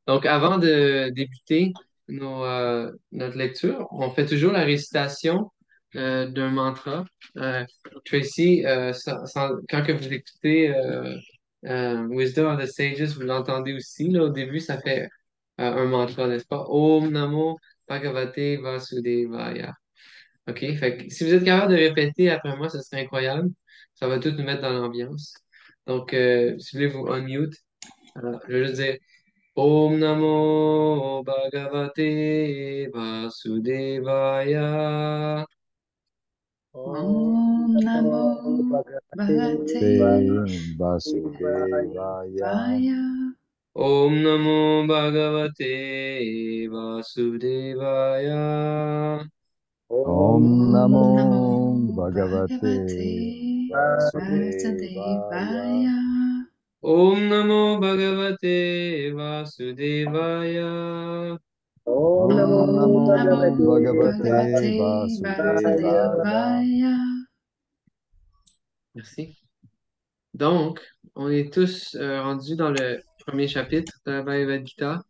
Donc, avant de débuter notre lecture, on fait toujours la récitation d'un mantra. Tracy, quand que vous écoutez Wisdom of the Sages, vous l'entendez aussi. Là, au début, ça fait un mantra, n'est-ce pas? Om Namo Bhagavate Vasudevaya. OK? Fait que si vous êtes capable de répéter après moi, ce serait incroyable. Ça va tout nous mettre dans l'ambiance. Donc, si vous voulez vous unmute, je vais juste dire. Om Namo Bhagavate Vasudevaya. Om Namo Bhagavate Vasudevaya. Vaya. Om Namo Bhagavate Vasudevaya. Om Om Namo Namo Bhagavate Bhagavate Vasudevaya. Vasudevaya. Om Namo Bhagavate Vasudevaya. Om Om Namo Namo Bhagavate Bhagavate Vasudevaya. Vasudevaya. Merci. Donc, on est tous rendus dans le premier chapitre de la Bhagavad Gita.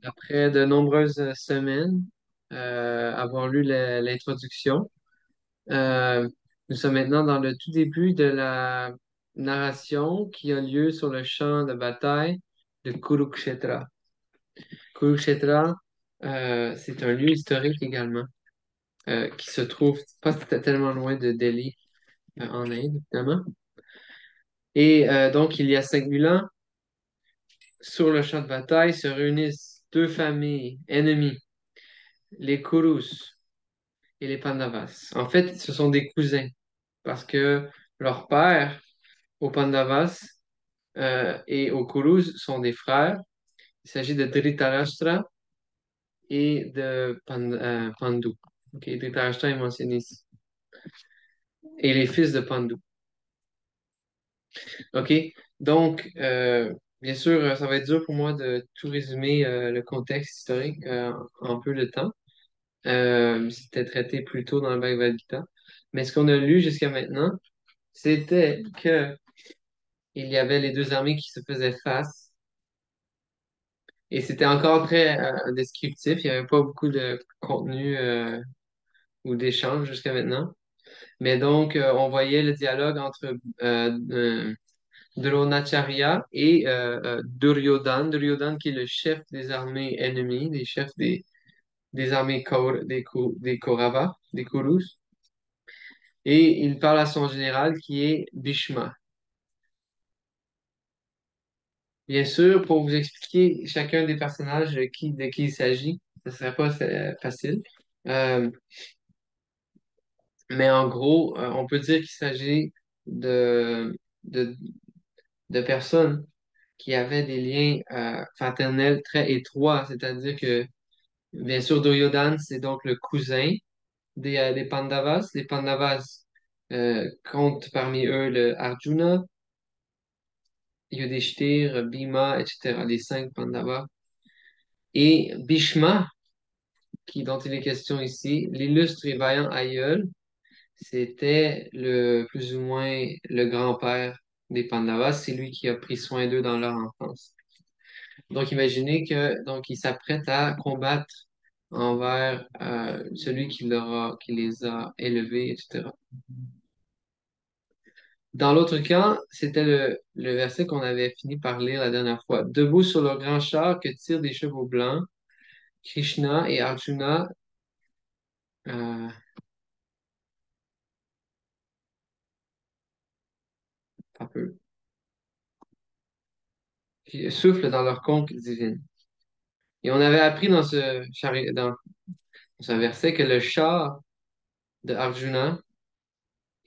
Après de nombreuses semaines, avoir lu l'introduction, euh, nous sommes maintenant dans le tout début de la narration qui a lieu sur le champ de bataille de Kurukshetra. Kurukshetra, c'est un lieu historique également, qui se trouve pas tellement loin de Delhi, en Inde, évidemment. Et donc, il y a 5000 ans, sur le champ de bataille se réunissent deux familles ennemies, les Kurus et les Pandavas. En fait, ce sont des cousins parce que leur père, aux Pandavas et aux Kurus, sont des frères. Il s'agit de Dhritarashtra et de Pandu. Ok, Dhritarashtra est mentionné ici. Et les fils de Pandu. OK? Donc, bien sûr, ça va être dur pour moi de tout résumer le contexte historique en peu de temps. C'était traité plus tôt dans le Bhagavad Gita. Mais ce qu'on a lu jusqu'à maintenant, c'était que il y avait les deux armées qui se faisaient face. Et c'était encore très descriptif. Il n'y avait pas beaucoup de contenu ou d'échange jusqu'à maintenant. Mais donc, on voyait le dialogue entre Dronacharya et Duryodhana. Duryodhana qui est le chef des armées ennemies, des chefs des armées des Kauravas, des Kurus. Et il parle à son général qui est Bhishma. Bien sûr, pour vous expliquer chacun des personnages de qui il s'agit, ce ne serait pas facile. Euh, mais en gros, on peut dire qu'il s'agit de, de personnes qui avaient des liens fraternels très étroits. C'est-à-dire que, bien sûr, Duryodhana, c'est donc le cousin des Pandavas. Les Pandavas comptent parmi eux le Arjuna, Yudhishthir, Bhima, etc., les 5 Pandavas. Et Bhishma, dont il est question ici, l'illustre et vaillant aïeul, c'était le plus ou moins le grand-père des Pandavas. C'est lui qui a pris soin d'eux dans leur enfance. Donc, imaginez que donc il s'apprête à combattre envers celui qui les a élevés, etc. Dans l'autre camp, c'était le verset qu'on avait fini par lire la dernière fois. Debout sur le grand char que tirent des chevaux blancs, Krishna et Arjuna euh, un peu, qui soufflent dans leur conque divine. Et on avait appris dans ce verset que le char de Arjuna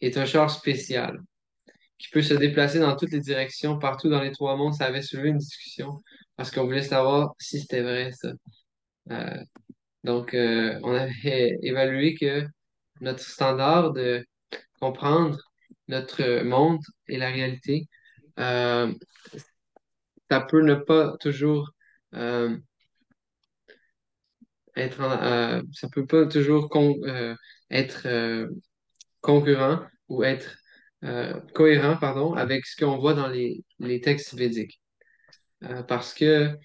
est un char spécial, qui peut se déplacer dans toutes les directions, partout dans les 3 mondes. Ça avait soulevé une discussion parce qu'on voulait savoir si c'était vrai, ça. Euh, donc, on avait évalué que notre standard de comprendre notre monde et la réalité, euh, ça peut ne pas toujours euh, ça peut pas toujours être concurrent ou être cohérent, pardon, avec ce qu'on voit dans les textes védiques. parce que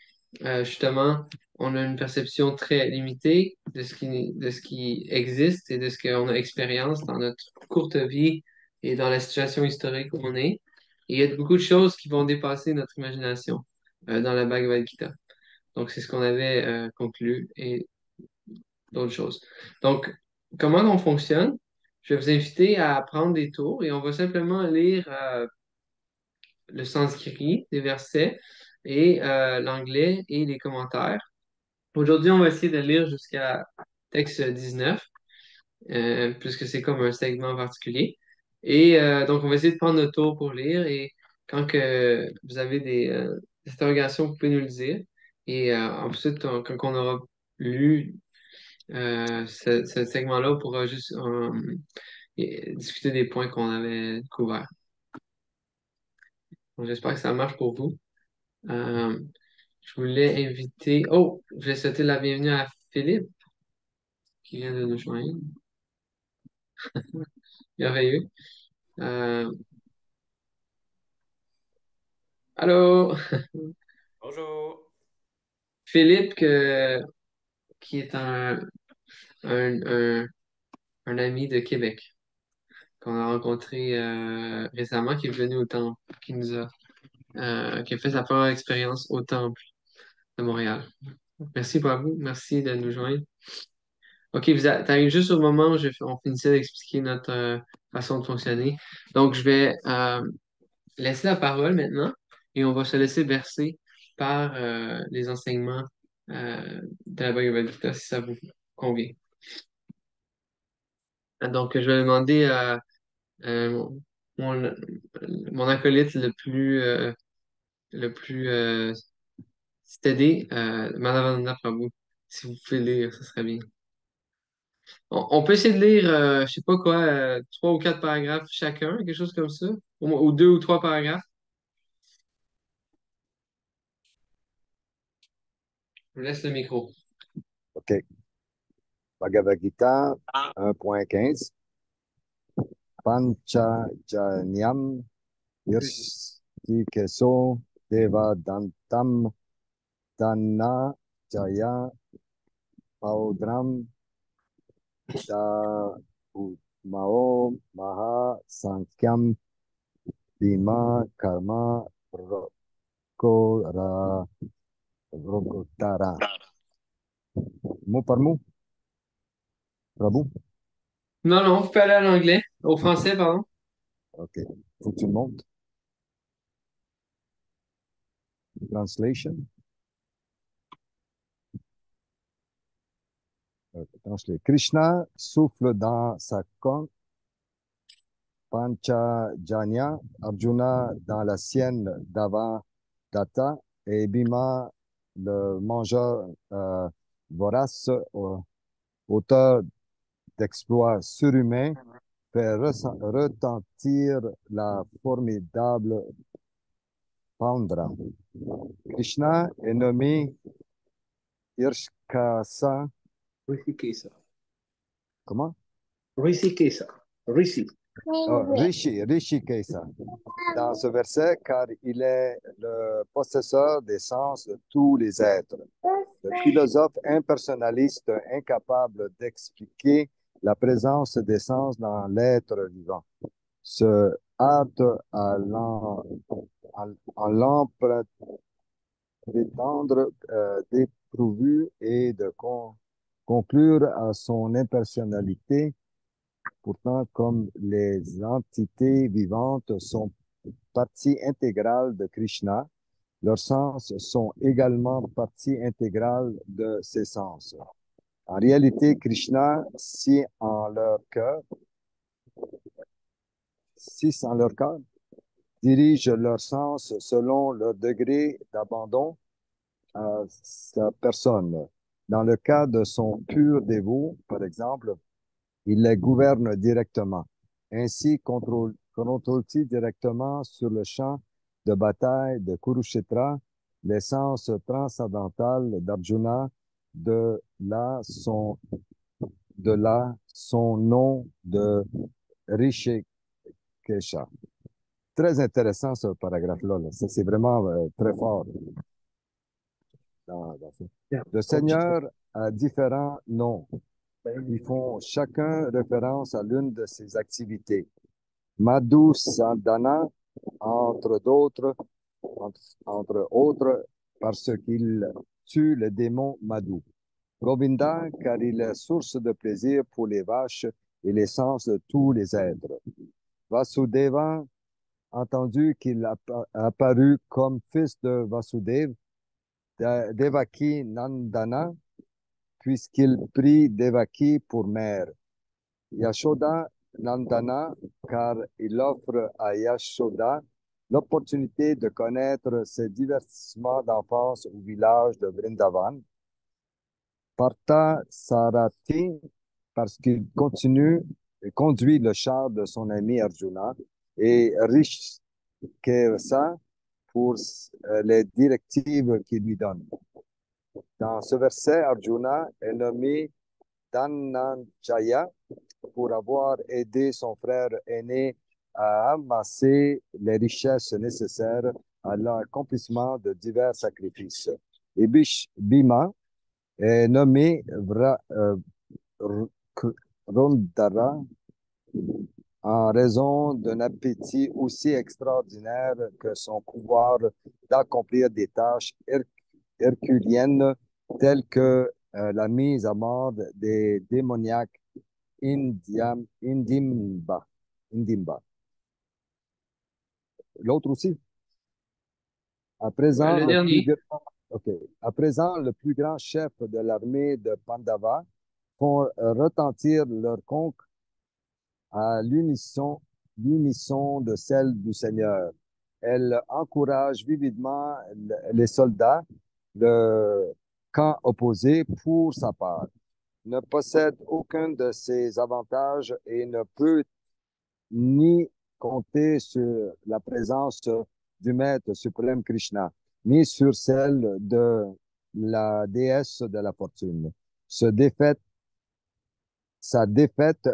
justement, on a une perception très limitée de ce qui existe et de ce qu'on a expérience dans notre courte vie et dans la situation historique où on est. Et il y a beaucoup de choses qui vont dépasser notre imagination dans la Bhagavad Gita. Donc, c'est ce qu'on avait conclu et d'autres choses. Donc, comment on fonctionne? Je vais vous inviter à prendre des tours et on va simplement lire le sanskrit des versets et l'anglais et les commentaires. Aujourd'hui, on va essayer de lire jusqu'à texte 19, puisque c'est comme un segment particulier. Et donc, on va essayer de prendre notre tour pour lire. Et quand que vous avez des interrogations, vous pouvez nous le dire. Et ensuite, quand on aura lu ce segment-là, on pourra juste discuter des points qu'on avait couverts. Donc, j'espère que ça marche pour vous. Euh, je voulais inviter... Oh, je vais souhaiter la bienvenue à Philippe qui vient de nous joindre. Merveilleux. Euh, allô, Bonjour. Philippe, qui est un, un- un ami de Québec qu'on a rencontré récemment, qui est venu au temple, qui a fait sa première expérience au temple de Montréal. Merci pour vous, merci de nous joindre. OK, t'arrives juste au moment où on finissait d'expliquer notre façon de fonctionner. Donc, je vais laisser la parole maintenant et on va se laisser bercer par les enseignements de la Bhagavad Gita si ça vous convient. Donc, je vais demander à mon, mon acolyte le plus steady, Madhavananda Prabhu. Si vous pouvez lire, ce serait bien. On peut essayer de lire, je sais pas quoi, trois ou quatre paragraphes chacun, quelque chose comme ça, ou deux ou trois paragraphes. Je vous laisse le micro. OK. Bhagavad Gita 1.15. Panchajanyam Yrshtikeso Devadantam Tanna Jaya Paudram Da Mao Maha Sankyam Bhima Karma Rokora Rogotara. Mot par mot, Prabhu? Non, non, vous pouvez aller en anglais, au français, pardon. OK. Faut que tu le montes. Translation. Krishna souffle dans sa corne, Panchajanya, Arjuna dans la sienne d'avant Datta et Bhima, le mangeur vorace, auteur d'exploits surhumains, fait retentir la formidable Pandra. Krishna est nommé Irshkasa. Rishikesa. Comment? Rishikesa. Rishi. Rishikesa. Dans ce verset, car il est le possesseur des sens de tous les êtres. Le philosophe impersonnaliste incapable d'expliquer la présence des sens dans l'être vivant se hâte en l'empreinte prétendre dépourvu et de conclure à son impersonnalité. Pourtant, comme les entités vivantes sont partie intégrale de Krishna, leurs sens sont également partie intégrale de ses sens. En réalité, Krishna, si en leur cœur, dirige leurs sens selon leur degré d'abandon à sa personne. Dans le cas de son pur dévot, par exemple, il les gouverne directement. Ainsi contrôle-t-il directement sur le champ de bataille de Kurukshetra l'essence transcendantale d'Arjuna, de là son nom de Rishikesha. très intéressant ce paragraphe-là. Là. Ça, c'est vraiment très fort. Dans ça. Yeah, Le continue. Seigneur a différents noms. Ils font chacun référence à l'une de ses activités. Madhu Sandana, entre d'autres, entre autres, parce qu'il tue le démon Madhu. Govinda, car il est source de plaisir pour les vaches et l'essence de tous les êtres. Vasudeva, entendu qu'il a apparu comme fils de Vasudev, Devaki Nandana, puisqu'il prit Devaki pour mère. Yashoda Nandana, car il offre à Yashoda l'opportunité de connaître ses divertissements d'enfance au village de Vrindavan. Partha Sarathi, parce qu'il continue et conduit le char de son ami Arjuna, et Rishikesa pour les directives qu'il lui donne. Dans ce verset, Arjuna est nommé Dhananjaya pour avoir aidé son frère aîné à amasser les richesses nécessaires à l'accomplissement de divers sacrifices. Et Bhima est nommé Rondara en raison d'un appétit aussi extraordinaire que son pouvoir d'accomplir des tâches herculiennes telles que la mise à mort des démoniaques Indimba. L'autre aussi. À présent, Le dernier. OK. À présent, le plus grand chef de l'armée de Pandava font retentir leur conque à l'unisson de celle du Seigneur. Elle encourage vividement les soldats, le camp opposé pour sa part. Ne possède aucun de ces avantages et ne peut ni compter sur la présence du Maître suprême Krishna, ni sur celle de la déesse de la fortune. Sa défaite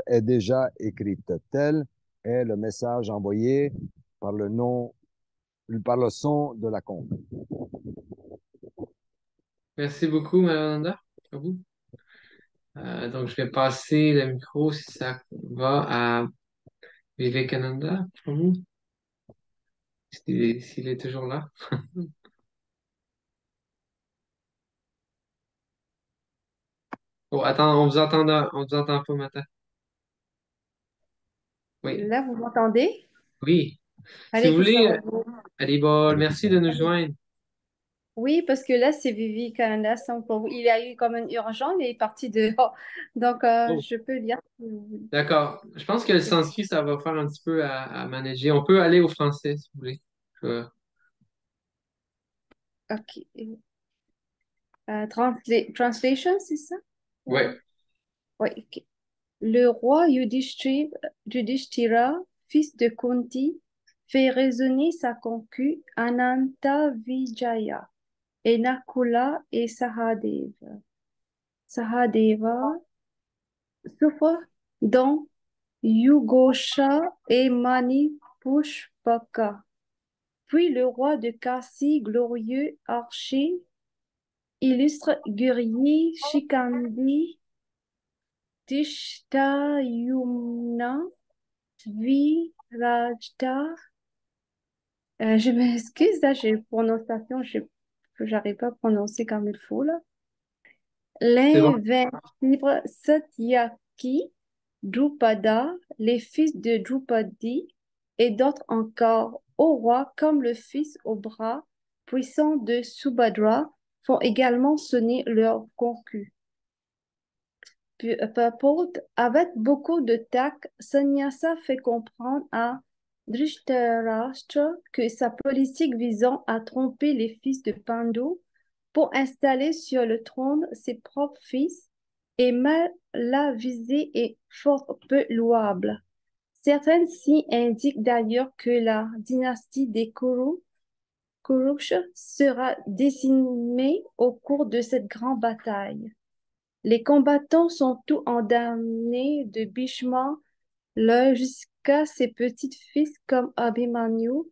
est déjà écrite. Tel est le message envoyé par par le son de la conque. Merci beaucoup, Marie-Ananda. À vous. Donc, je vais passer le micro si ça va à Vivekananda pour vous, s'il est toujours là. Oh, attends, on vous entend pas, Mata. Oui, Là, vous m'entendez? oui. Si vous Allez, que ça voulez, va vous. Alibol, merci de nous joindre. Oui, parce que là, c'est Vivi Canada. Il y a eu comme une urgence, il est parti dehors. Donc, Oh, je peux lire. Si vous voulez. d'accord. Je pense que le sanskrit, ça va faire un petit peu à manager. On peut aller au français, si vous voulez. OK. Translation, c'est ça? Ouais. Oui, OK. Le roi Yudhishthira, fils de Kunti, fait raisonner sa concu Ananta Vijaya et Nakula et Sahadeva souffrent dont Yugosha et Manipushpaka. Puis le roi de Kasi, glorieux archer, illustre guerrier Shikandi, Tishtayumna, Virajta. Je m'excuse, là, j'ai une prononciation, j'arrive pas à prononcer comme il faut, là. C'est bon. L'invincible Satyaki, Drupada, les fils de Drupadi et d'autres encore, au roi comme le fils au bras puissant de Subhadra, font également sonner leur concu. Purport, avec beaucoup de tact, Sannyasa fait comprendre à Dhritarashtra que sa politique visant à tromper les fils de Pandu pour installer sur le trône ses propres fils est mal avisée et fort peu louable. Certains signes indiquent d'ailleurs que la dynastie des Kuruksha sera décimée au cours de cette grande bataille. Les combattants sont tous endamnés de Bhishma, le jusqu'à éduqua ses petits-fils comme Abhimanyu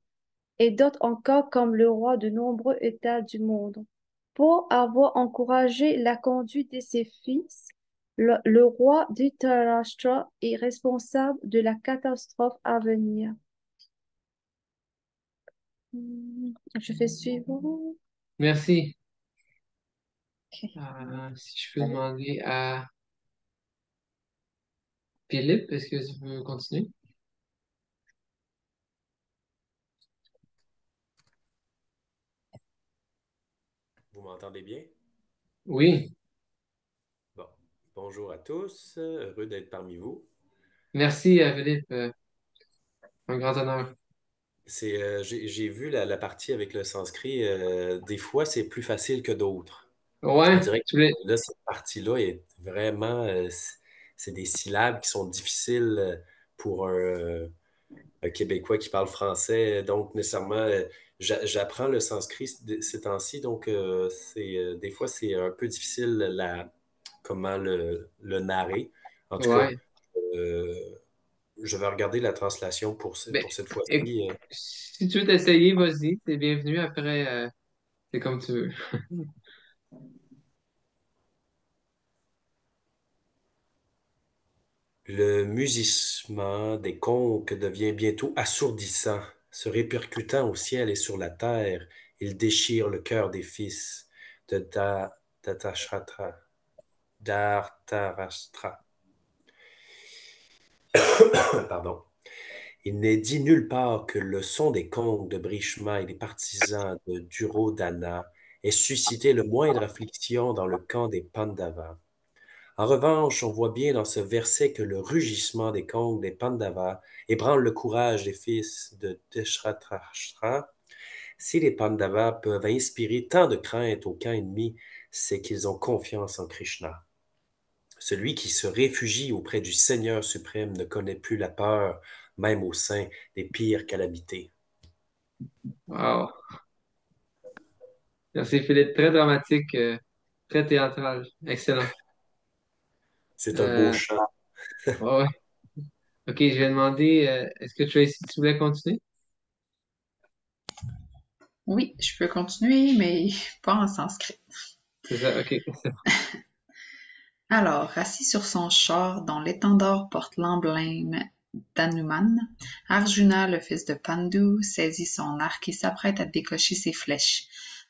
et d'autres encore comme le roi de nombreux États du monde. Pour avoir encouragé la conduite de ses fils, le roi Dhritarashtra est responsable de la catastrophe à venir. Je fais suivant. Merci. Ok. Si je peux demander à Philippe, est-ce que tu veux continuer? Vous m'entendez bien? Oui, Bon. Bonjour à tous. Heureux d'être parmi vous. merci Philippe. Un grand honneur. J'ai vu la partie avec le sanskrit. Des fois, c'est plus facile que d'autres. On Ouais, dirait tu voulais. que là, cette partie-là est vraiment, c'est des syllabes qui sont difficiles pour un Québécois qui parle français. Donc, nécessairement, j'apprends le sanskrit ces temps-ci. Donc, des fois, c'est un peu difficile comment le narrer. En tout cas, Ouais. euh, je vais regarder la translation Ben, pour cette éc- fois-ci. si tu veux t'essayer, vas-y, t'es bienvenu. Après, c'est comme tu veux. Le mugissement des conques devient bientôt assourdissant, se répercutant au ciel et sur la terre. Il déchire le cœur des fils de Datashatra, d'Artarashtra. Pardon. Il n'est dit nulle part que le son des conques de Brishma et des partisans de Durodhana ait suscité le moindre affliction dans le camp des Pandavas. En revanche, on voit bien dans ce verset que le rugissement des conques des Pandavas ébranle le courage des fils de Dhritarashtra. Si les Pandavas peuvent inspirer tant de crainte au camp ennemi, c'est qu'ils ont confiance en Krishna. Celui qui se réfugie auprès du Seigneur suprême ne connaît plus la peur, même au sein des pires calamités. Wow. Merci Philippe. Très dramatique, très théâtral. Excellent. C'est un beau Euh, chant. ouais. Ok, je vais demander, est-ce que Tracy, tu voulais continuer? Oui, je peux continuer, mais pas en sanskrit. C'est ça, ok. Alors, assis sur son char dont l'étendard porte l'emblème d'Hanuman, Arjuna, le fils de Pandu, saisit son arc et s'apprête à décocher ses flèches.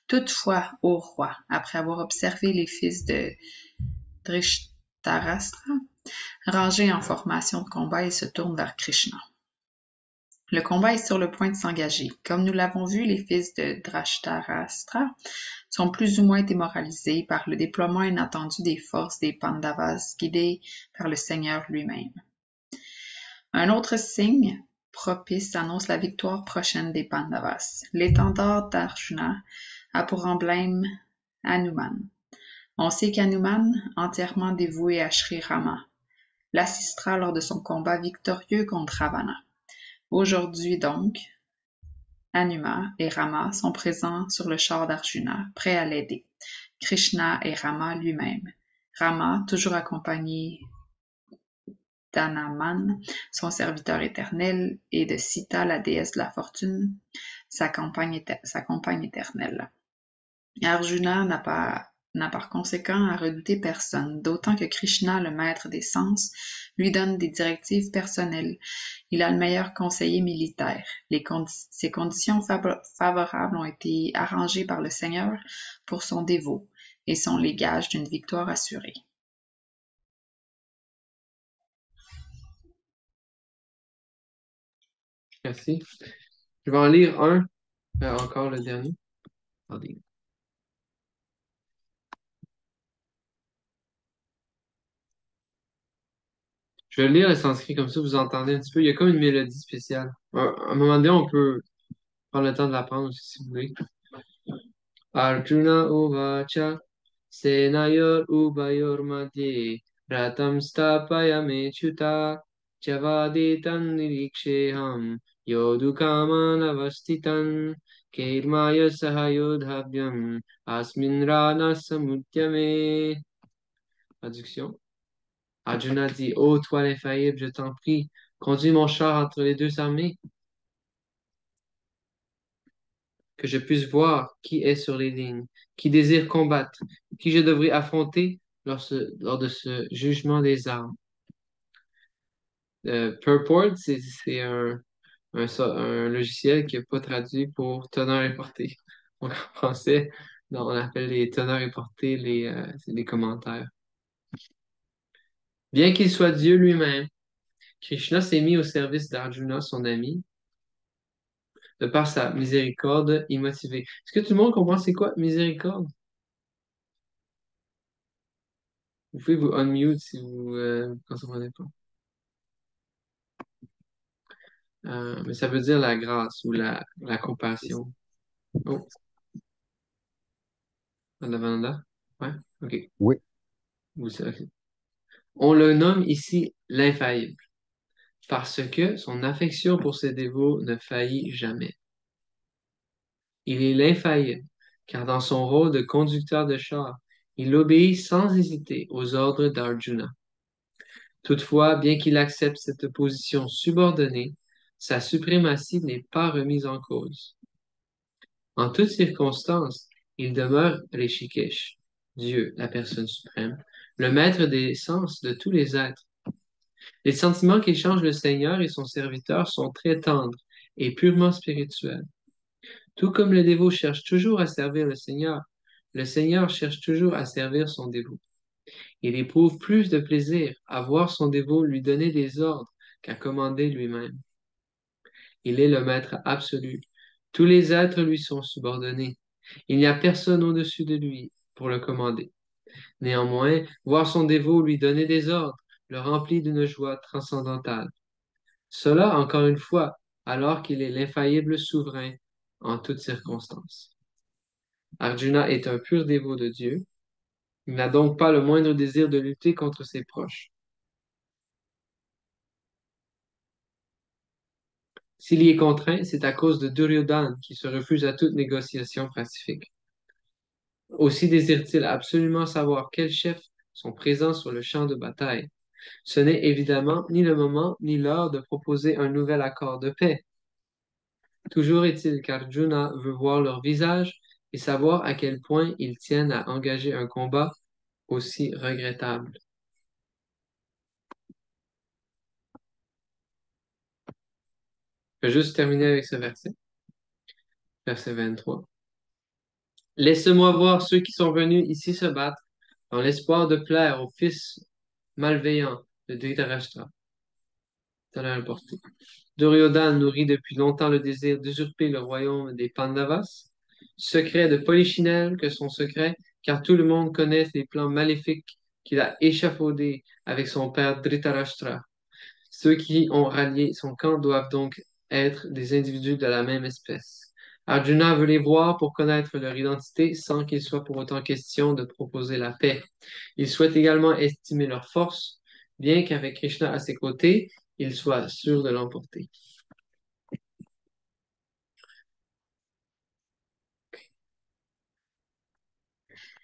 Toutefois, ô roi, après avoir observé les fils de Drishtarashtra rangés en formation de combat, il se tourne vers Krishna. Le combat est sur le point de s'engager. Comme nous l'avons vu, les fils de Drashtarashtra sont plus ou moins démoralisés par le déploiement inattendu des forces des Pandavas guidés par le Seigneur lui-même. Un autre signe propice annonce la victoire prochaine des Pandavas. L'étendard d'Arjuna a pour emblème Hanuman. On sait qu'Hanuman, entièrement dévoué à Sri Rama, l'assistera lors de son combat victorieux contre Ravana. Aujourd'hui donc, Hanuma et Rama sont présents sur le char d'Arjuna, prêts à l'aider. Krishna et Rama lui-même. Rama, toujours accompagné d'Hanuman, son serviteur éternel, et de Sita, la déesse de la fortune, sa compagne éternelle. Arjuna n'a par conséquent à redouter personne, d'autant que Krishna, le maître des sens, lui donne des directives personnelles. Il a le meilleur conseiller militaire. Ces conditions favorables ont été arrangées par le Seigneur pour son dévot et sont les gages d'une victoire assurée. Merci. Je vais en lire un, encore le dernier. Attendez. Je vais lire le sanskrit comme ça, vous entendez un petit peu. Il y a comme une mélodie spéciale. À un moment donné, on peut prendre le temps de l'apprendre aussi, si vous voulez. Arjuna Uvacha Senayor Ubayor Madhye Ratam Stapayamechyuta Javaditan Niriksheham Yodukaman Avastitan Kairmaya Sahayodhavyam Asmin Rana Samudyame. Traduction. Arjuna dit, ô toi l'infaillible, je t'en prie, Conduis mon char entre les deux armées, que je puisse voir qui est sur les lignes, qui désire combattre, qui je devrais affronter lors de ce jugement des armes. Purport, c'est un logiciel qui n'est pas traduit pour teneur et portée. Donc, en français, non, on appelle les teneurs et portées c'est les commentaires. Bien qu'il soit Dieu lui-même, Krishna s'est mis au service d'Arjuna, son ami, de par sa miséricorde immotivée. Est-ce que tout le monde comprend c'est quoi miséricorde? Vous pouvez vous unmute si vous ne comprenez pas. Mais ça veut dire la grâce ou la compassion. Oh, Anavananda? Ouais, ok. Oui, Ok. On le nomme ici l'infaillible, parce que son affection pour ses dévots ne faillit jamais. Il est l'infaillible, car dans son rôle de conducteur de char, il obéit sans hésiter aux ordres d'Arjuna. Toutefois, bien qu'il accepte cette position subordonnée, sa suprématie n'est pas remise en cause. En toutes circonstances, il demeure Rishikesh, Dieu, la personne suprême, le maître des sens de tous les êtres. Les sentiments qu'échangent le Seigneur et son serviteur sont très tendres et purement spirituels. Tout comme le dévot cherche toujours à servir le Seigneur cherche toujours à servir son dévot. Il éprouve plus de plaisir à voir son dévot lui donner des ordres qu'à commander lui-même. Il est le maître absolu. Tous les êtres lui sont subordonnés. Il n'y a personne au-dessus de lui pour le commander. Néanmoins, voir son dévot lui donner des ordres le remplit d'une joie transcendantale. Cela, encore une fois, alors qu'il est l'infaillible souverain en toutes circonstances. Arjuna est un pur dévot de Dieu. Il n'a donc pas le moindre désir de lutter contre ses proches. S'il y est contraint, c'est à cause de Duryodhana qui se refuse à toute négociation pacifique. Aussi désire-t-il absolument savoir quels chefs sont présents sur le champ de bataille. Ce n'est évidemment ni le moment ni l'heure de proposer un nouvel accord de paix. Toujours est-il qu'Arjuna veut voir leur visage et savoir à quel point ils tiennent à engager un combat aussi regrettable. Je vais juste terminer avec ce verset, verset 23. Laissez-moi voir ceux qui sont venus ici se battre dans l'espoir de plaire au fils malveillant de Dhritarashtra. Duryodhana nourrit depuis longtemps le désir d'usurper le royaume des Pandavas, secret de Polichinelle que son secret, car tout le monde connaît les plans maléfiques qu'il a échafaudés avec son père Dhritarashtra. Ceux qui ont rallié son camp doivent donc être des individus de la même espèce. Arjuna veut les voir pour connaître leur identité sans qu'il soit pour autant question de proposer la paix. Il souhaite également estimer leur force, bien qu'avec Krishna à ses côtés, il soit sûr de l'emporter.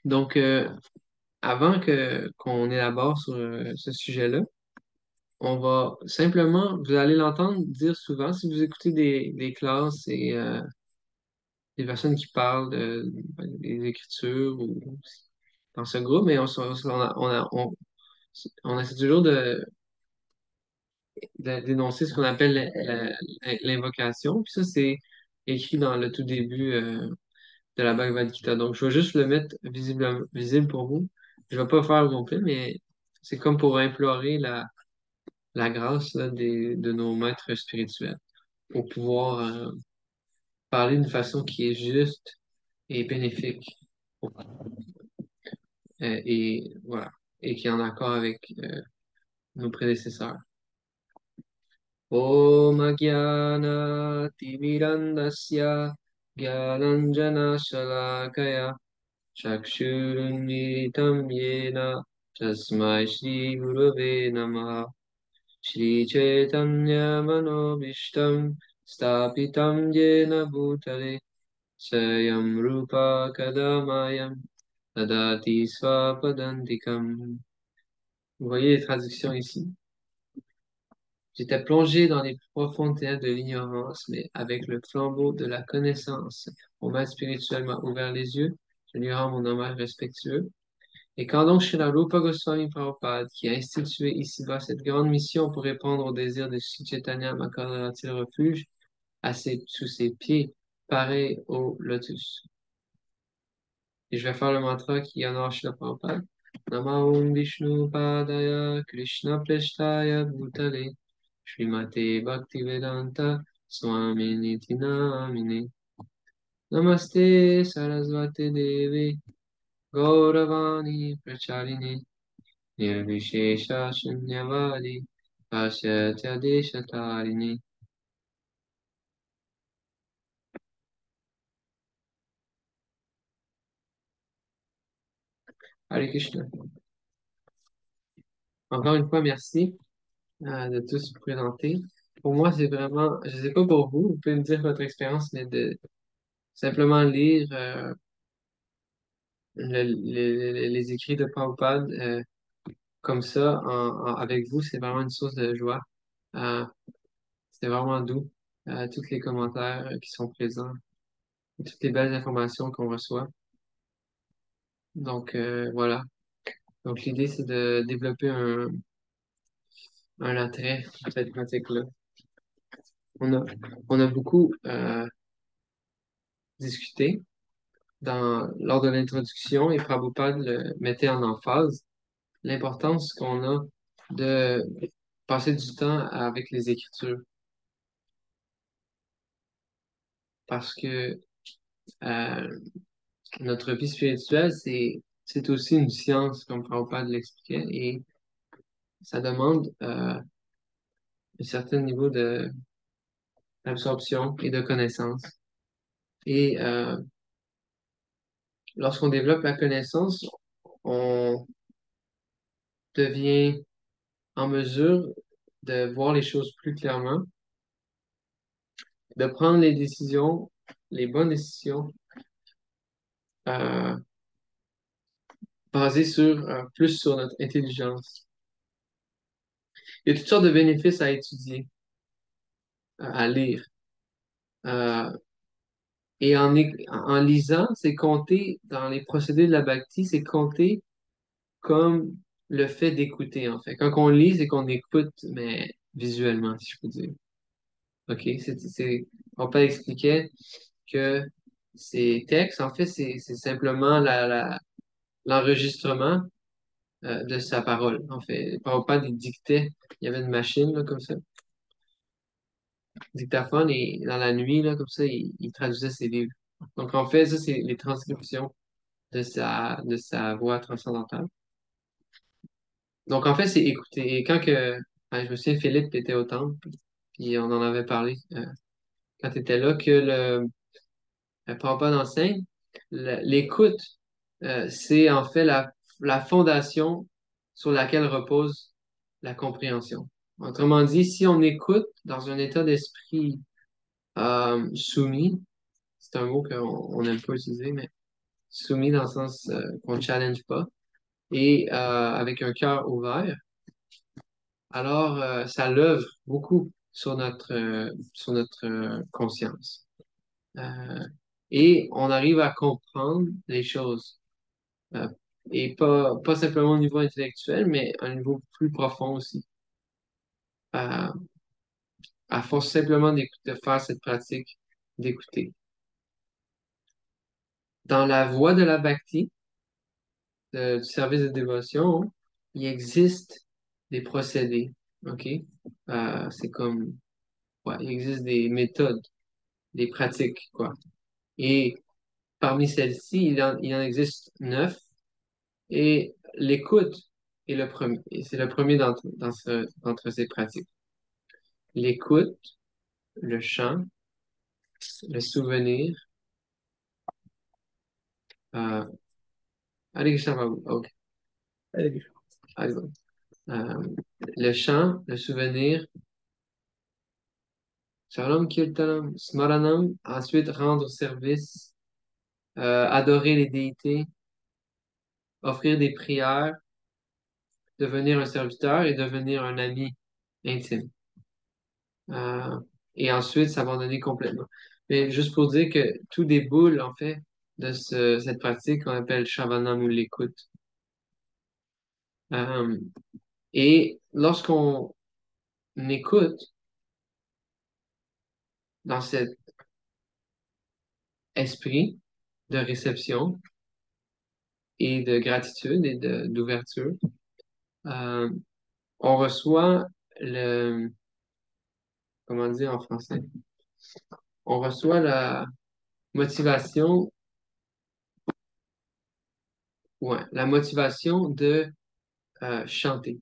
Donc, avant qu'on élabore sur ce sujet-là, on va simplement, vous allez l'entendre dire souvent si vous écoutez des classes et des personnes qui parlent des écritures ou dans ce groupe, mais on essaie toujours d'énoncer ce qu'on appelle l'invocation. Puis ça, c'est écrit dans le tout début de la Bhagavad Gita. Donc, je vais juste le mettre visible pour vous. Je ne vais pas faire au complet, mais c'est comme pour implorer la grâce là, de nos maîtres spirituels pour pouvoir parler d'une façon qui est juste et bénéfique. Et voilà. Et qui est en accord avec nos prédécesseurs. Om Ajnana Timirandasya Gyananjana Shalakaya Chakshurunnitam Yena Tasmai Shri Gurave Namaha Shri Chaitanya Manobishtam Stapitam Yena Bhutale Sayam Rupa Kadamayam Tadati Swapadantikam. Vous voyez les traductions ici. J'étais plongé dans les profondes ténèbres de l'ignorance, mais avec le flambeau de la connaissance, mon maître spirituel m'a ouvert les yeux. Je lui rends mon hommage respectueux. Et quand donc Srila Rupa Goswami Prabhupada, qui a institué ici-bas cette grande mission pour répondre au désir de Sri Chaitanya, m'accordera-t-il refuge sous ses pieds, pareil au lotus. Et je vais faire le mantra qui honore Srila Prabhupada. Namo Vishnu Padaya Krishna Preshtaya Bhutale Srimate Bhaktivedanta Swamini Namine Namaste Sarasvati Devi Gauravani Pracharine Nirvishesha Shunyavadi Pashatya Deshatarine. Hare Krishna. Encore une fois, merci de tous vous présenter. Pour moi, c'est vraiment, je sais pas pour vous, vous pouvez me dire votre expérience, mais de simplement lire les écrits de Prabhupada comme ça avec vous, c'est vraiment une source de joie. Euh, c'est vraiment doux. Tous les commentaires qui sont présents, toutes les belles informations qu'on reçoit. Donc voilà. Donc l'idée, c'est de développer un attrait à cette pratique-là. On a, on a beaucoup discuté lors de l'introduction et Prabhupada le mettait en emphase l'importance qu'on a de passer du temps avec les Écritures. Parce que euh, notre vie spirituelle, c'est aussi une science, comme Prabhupada l'expliquait, et ça demande un certain niveau d'absorption et de connaissance. Et lorsqu'on développe la connaissance, on devient en mesure de voir les choses plus clairement, de prendre les décisions, les bonnes décisions, euh, basées plus sur notre intelligence. Il y a toutes sortes de bénéfices à étudier, à lire. Euh, et en lisant, c'est compté dans les procédés de la bhakti, c'est compté comme le fait d'écouter, en fait. Quand on lit, c'est qu'on écoute, mais visuellement, si je peux dire. OK? Prabhupada expliquait que ces textes, en fait, c'est simplement l'enregistrement de sa parole. En fait, Prabhupada, il dictait, il y avait une machine, là, comme ça, dictaphone, et dans la nuit, là, comme ça, il traduisait ses livres. Donc, en fait, ça, c'est les transcriptions de sa voix transcendantale. Donc, en fait, c'est écouter. Et je me souviens, Philippe était au temple, puis on en avait parlé quand tu étais là, que Prabhupada enseigne, l'écoute, c'est en fait la fondation sur laquelle repose la compréhension. Autrement dit, si on écoute dans un état d'esprit soumis, c'est un mot qu'on n'aime pas utiliser, mais soumis dans le sens qu'on ne challenge pas, et avec un cœur ouvert, alors ça l'œuvre beaucoup sur notre conscience. Et on arrive à comprendre les choses. Euh, et pas simplement au niveau intellectuel, mais à un niveau plus profond aussi. Euh, à force simplement de faire cette pratique, d'écouter. Dans la voie de la bhakti, du service de dévotion, il existe des procédés. OK? C'est comme, ouais, il existe des méthodes, des pratiques, quoi. Et parmi celles-ci, il en existe 9. Et l'écoute est le premier. Et c'est le premier d'entre ces pratiques. L'écoute, le chant, le souvenir. Euh, allez, Krishna Babu. OK. Allez, Allez, bon. Euh, le chant, le souvenir, Shalom Kirtanam, Smaranam, ensuite rendre service, adorer les déités, offrir des prières, devenir un serviteur et devenir un ami intime. euh, et ensuite s'abandonner complètement. Mais juste pour dire que tout déboule, en fait, de cette pratique qu'on appelle Shavanam ou l'écoute. Euh, et lorsqu'on écoute dans cet esprit de réception et de gratitude et d'ouverture, euh, on reçoit comment dire en français? On reçoit la motivation, ouais, la motivation de chanter.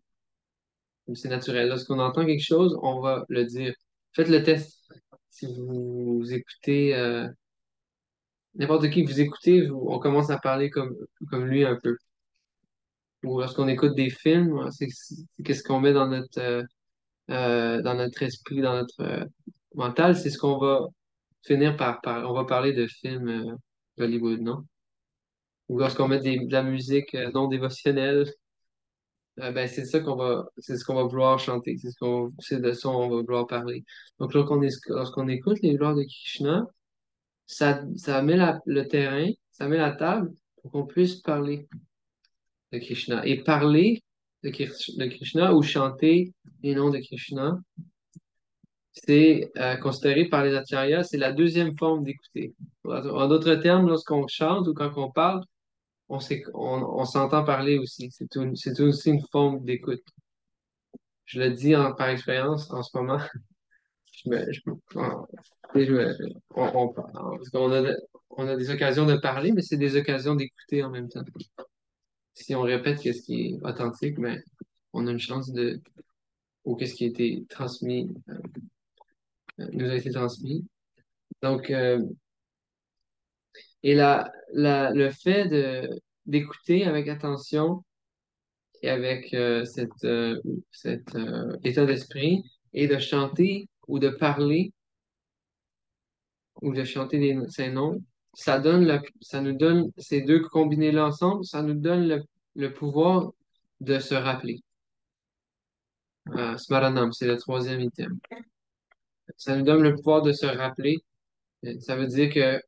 C'est naturel. Lorsqu'on entend quelque chose, on va le dire. Faites le test. Si vous écoutez n'importe qui, vous écoutez, on commence à parler comme lui un peu. Ou lorsqu'on écoute des films, hein, c'est qu'est-ce qu'on met dans notre esprit, dans notre mental, c'est ce qu'on va finir on va parler de films d'Hollywood, non? Ou lorsqu'on met de la musique non dévotionnelle, ben c'est ce qu'on va vouloir chanter, c'est de ça qu'on va vouloir parler. Donc lorsqu'on écoute les gloires de Krishna, ça met le terrain, ça met la table pour qu'on puisse parler de Krishna. Et parler de Krishna ou chanter les noms de Krishna, c'est considéré par les acharyas, c'est la deuxième forme d'écouter. En d'autres termes, lorsqu'on chante ou quand on parle, on s'entend parler aussi. C'est aussi une forme d'écoute. Je le dis par expérience en ce moment. Je me, je, on, je me- parce on a des occasions de parler, mais c'est des occasions d'écouter en même temps. Si on répète ce qui est authentique, ben, on a une chance ou qu'est-ce qui a été transmis, nous a été transmis. Donc, et le fait d'écouter avec attention et avec cet état d'esprit et de chanter ou de parler ou de chanter ces noms, ça nous donne, ces deux combinés-là ensemble, ça nous donne le pouvoir de se rappeler. Smaranam, c'est le troisième item. Ça nous donne le pouvoir de se rappeler. Ça veut dire que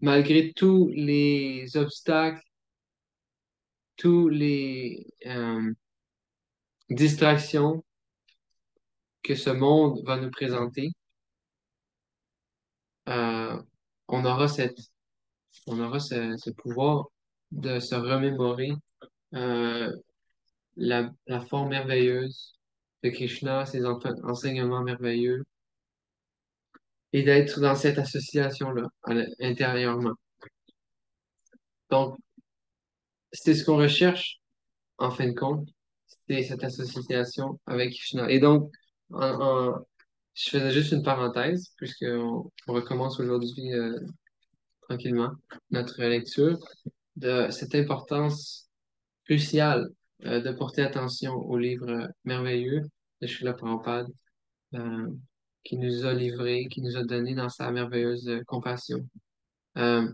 malgré tous les obstacles, tous les distractions que ce monde va nous présenter, euh, on aura ce pouvoir de se remémorer euh, la forme merveilleuse de Krishna, ses enseignements merveilleux, et d'être dans cette association-là, intérieurement. Donc, c'est ce qu'on recherche, en fin de compte, c'est cette association avec Krishna. Et donc, je faisais juste une parenthèse, puisqu'on recommence aujourd'hui tranquillement notre lecture, de cette importance cruciale de porter attention au livre merveilleux de Srila Prabhupada, euh, qui nous a livré, qui nous a donné dans sa merveilleuse compassion. Euh,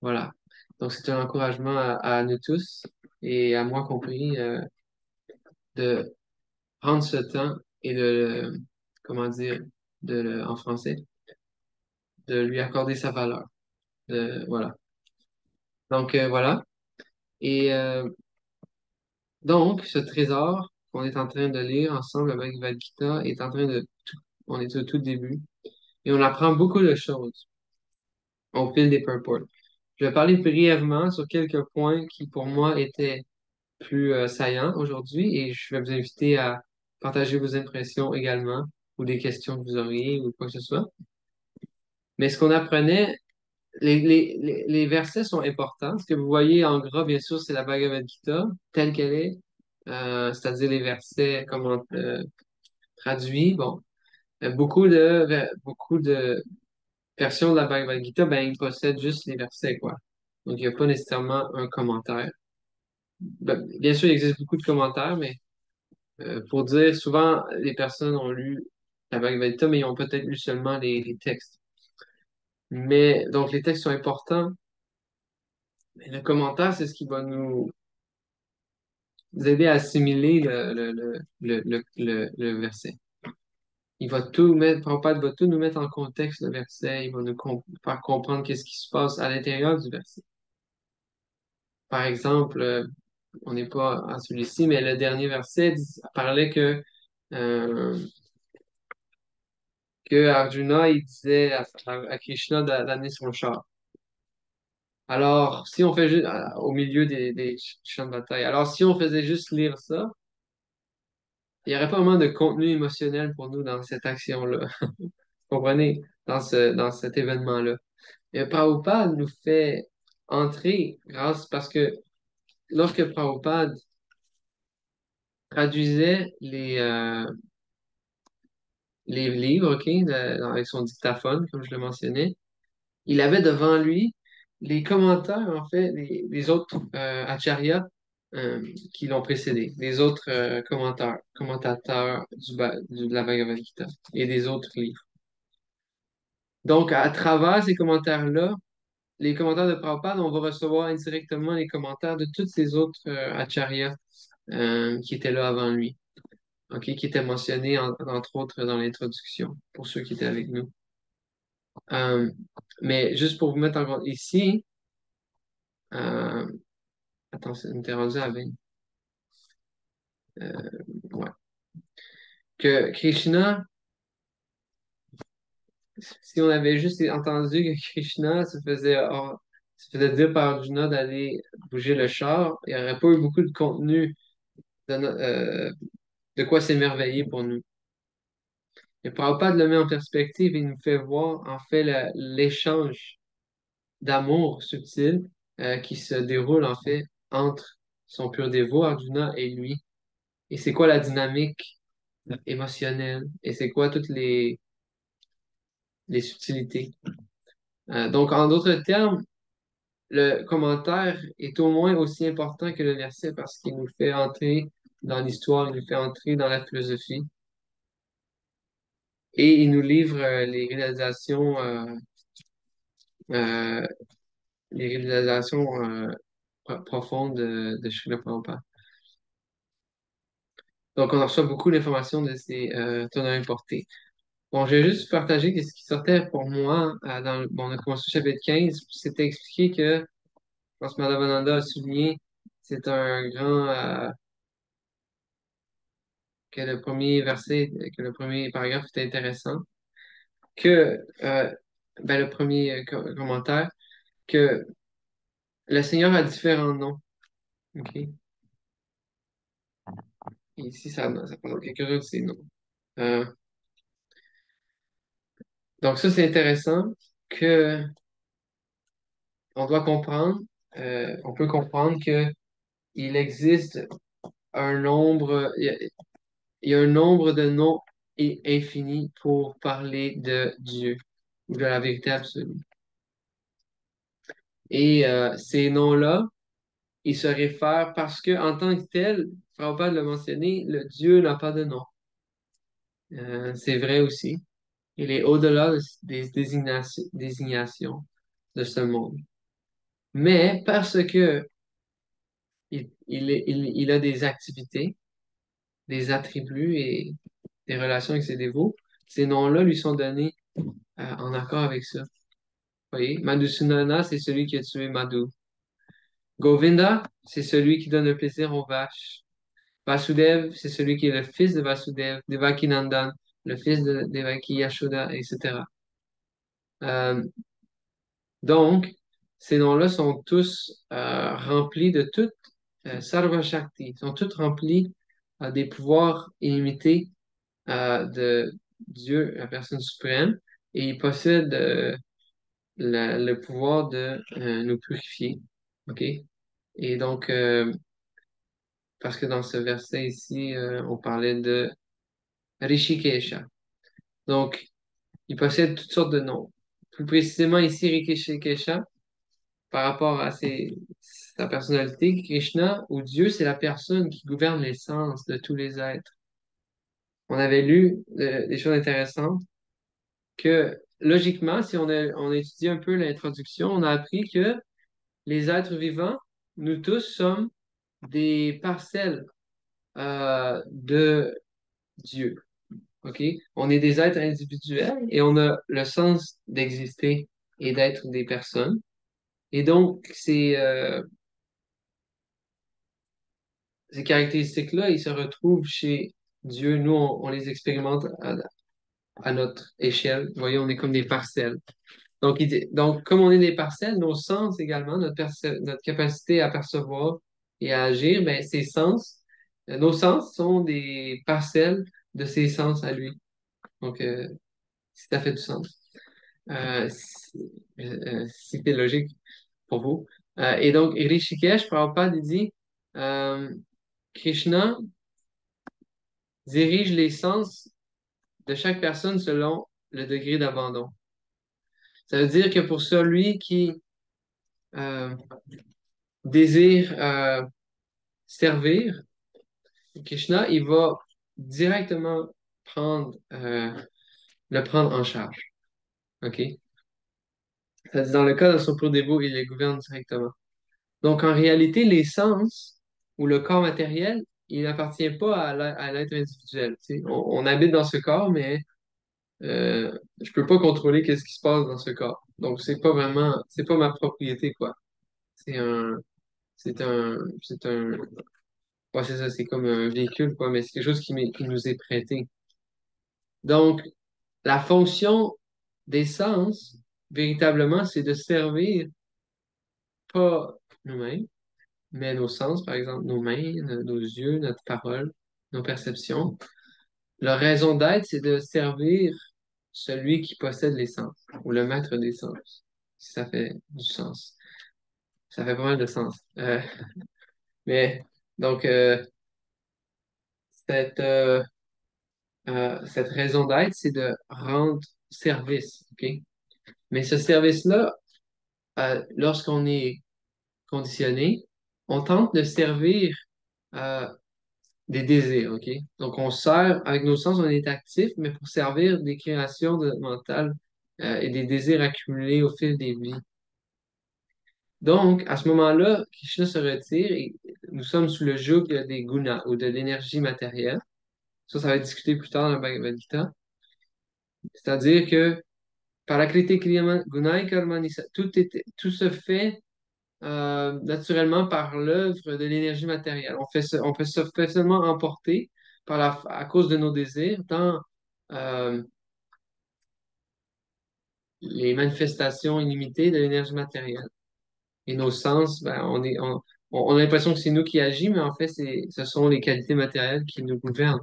voilà. Donc, c'est un encouragement à nous tous et à moi compris de prendre ce temps et comment dire, en français, de lui accorder sa valeur. Voilà. Donc, voilà. Et donc, ce trésor qu'on est en train de lire ensemble, le Bhagavad Gita, on est au tout début. Et on apprend beaucoup de choses au fil des purports. Je vais parler brièvement sur quelques points qui, pour moi, étaient plus saillants aujourd'hui et je vais vous inviter à partager vos impressions également ou des questions que vous auriez ou quoi que ce soit. Mais ce qu'on apprenait, les versets sont importants. Ce que vous voyez en gras, bien sûr, c'est la Bhagavad Gita telle qu'elle est, c'est-à-dire les versets comment traduits. Bon, beaucoup de versions de la Bhagavad Gita, ben, ils possèdent juste les versets, quoi. Donc, il n'y a pas nécessairement un commentaire. Ben, bien sûr, il existe beaucoup de commentaires, mais pour dire, souvent, les personnes ont lu la Bhagavad Gita, mais ils ont peut-être lu seulement les textes. Mais, donc, les textes sont importants. Mais le commentaire, c'est ce qui va vous aider à assimiler le verset. Il va tout mettre, Prabhupada va tout nous mettre en contexte, le verset. Il va nous faire comprendre qu'est-ce qui se passe à l'intérieur du verset. Par exemple, on n'est pas à celui-ci, mais le dernier verset parlait euh, que Arjuna, il disait à Krishna d'amener son char. Alors, si on fait juste, au milieu des champs de bataille, alors si on faisait juste lire ça, il n'y aurait pas vraiment de contenu émotionnel pour nous dans cette action-là. Vous comprenez? Dans cet événement-là. Et Prabhupada nous fait entrer parce que lorsque Prabhupada traduisait les livres, OK, avec son dictaphone, comme je le mentionnais, il avait devant lui les commentaires, en fait, les autres acharyas qui l'ont précédé, les autres commentateurs de la Bhagavad Gita et des autres livres. Donc, à travers ces commentaires-là, les commentaires de Prabhupada, on va recevoir indirectement les commentaires de tous ces autres acharyas qui étaient là avant lui, ok, qui étaient mentionnés entre autres dans l'introduction, pour ceux qui étaient avec nous. Euh, mais juste pour vous mettre en compte ici, euh, attends, c'est rendu à 20. Ouais. Que Krishna, si on avait juste entendu que Krishna se faisait dire par Arjuna d'aller bouger le char, il n'y aurait pas eu beaucoup de contenu de quoi s'émerveiller pour nous. Mais Prabhupada le met en perspective et il nous fait voir en fait l'échange d'amour subtil qui se déroule en fait entre son pur dévot Arjuna et lui. Et c'est quoi la dynamique émotionnelle? Et c'est quoi toutes les subtilités? Donc, en d'autres termes, le commentaire est au moins aussi important que le verset parce qu'il nous fait entrer dans l'histoire, il nous fait entrer dans la philosophie et il nous livre euh, les réalisations profondes de Srila Prabhupada. Donc, on reçoit beaucoup d'informations de ces tonneaux importés. Bon, je vais juste partager ce qui sortait pour moi on a commencé au chapitre 15. C'était expliqué que, je pense que Madhavananda a souligné, c'est un grand, que le premier verset, que le premier paragraphe était intéressant, que, le premier commentaire, que le Seigneur a différents noms. OK? Et ici, ça parle de quelques-uns de ces noms. Euh, donc ça, c'est intéressant que on doit comprendre, on peut comprendre que il existe un nombre, il y a un nombre de noms infini pour parler de Dieu ou de la vérité absolue. Et ces noms-là, ils se réfèrent parce que en tant que tel, Prabhupada l'a mentionné, le Dieu n'a pas de nom. C'est vrai aussi. Il est au-delà des désignations de ce monde. Mais parce que il a des activités, des attributs et des relations avec ses dévots, ces noms-là lui sont donnés en accord avec ça. Vous voyez, Madhusunana, c'est celui qui a tué Madhu. Govinda, c'est celui qui donne le plaisir aux vaches. Vasudev, c'est celui qui est le fils de Vasudev. Devakinandan, le fils de Devaki Yashoda, etc. Euh, donc, ces noms-là sont tous remplis de toute Sarva Shakti, sont tous remplis des pouvoirs illimités de Dieu, la personne suprême, et il possède le pouvoir de nous purifier. OK? Et donc, parce que dans ce verset ici, on parlait de Rishikesha. Donc, il possède toutes sortes de noms. Plus précisément ici, Rishikesha, par rapport à sa personnalité, Krishna ou Dieu, c'est la personne qui gouverne l'essence de tous les êtres. On avait lu des choses intéressantes que logiquement, si on a étudié un peu l'introduction, on a appris que les êtres vivants, nous tous sommes des parcelles de Dieu. OK? On est des êtres individuels et on a le sens d'exister et d'être des personnes. Et donc, ces caractéristiques-là, ils se retrouvent chez Dieu. Nous, on les expérimente à notre échelle. Vous voyez, on est comme des parcelles. Donc, comme on est des parcelles, nos sens également, notre capacité à percevoir et à agir, ben, nos sens sont des parcelles de ses sens à lui. Donc, si ça fait du sens. Si c'est logique pour vous. Et donc, Rishikesh, Prabhupada, il dit, euh, Krishna dirige les sens de chaque personne selon le degré d'abandon. Ça veut dire que pour celui qui euh, désire servir Krishna, il va directement le prendre en charge. OK? C'est-à-dire, dans le cas de son dévot, il les gouverne directement. Donc, en réalité, les sens ou le corps matériel, il n'appartient pas à l'être individuel. Tu sais. On habite dans ce corps, mais je peux pas contrôler qu'est-ce qui se passe dans ce corps. Donc, c'est pas ma propriété, quoi. C'est un, c'est un, ouais, c'est ça, c'est comme un véhicule, quoi, mais c'est quelque chose qui nous est prêté. Donc, la fonction des sens, véritablement, c'est de servir pas nous-mêmes, mais nos sens, par exemple, nos mains, nos yeux, notre parole, nos perceptions. Leur raison d'être, c'est de servir celui qui possède les sens, ou le maître des sens, si ça fait du sens. Ça fait pas mal de sens. Mais, donc, cette, euh, cette raison d'être, c'est de rendre service, OK? Mais ce service-là, lorsqu'on est conditionné, on tente de servir euh, des désirs, OK? Donc, on sert, avec nos sens, on est actif, mais pour servir des créations mentales et des désirs accumulés au fil des vies. Donc, à ce moment-là, Krishna se retire et nous sommes sous le joug des gunas ou de l'énergie matérielle. Ça va être discuté plus tard dans le Bhagavad Gita. C'est-à-dire que par la Kriti Kriya Gunai Karmani, tout se fait naturellement par l'œuvre de l'énergie matérielle. On peut se fait seulement emporter à cause de nos désirs dans euh, les manifestations illimitées de l'énergie matérielle. Et nos sens, ben, on a l'impression que c'est nous qui agissons, mais en fait, ce sont les qualités matérielles qui nous gouvernent.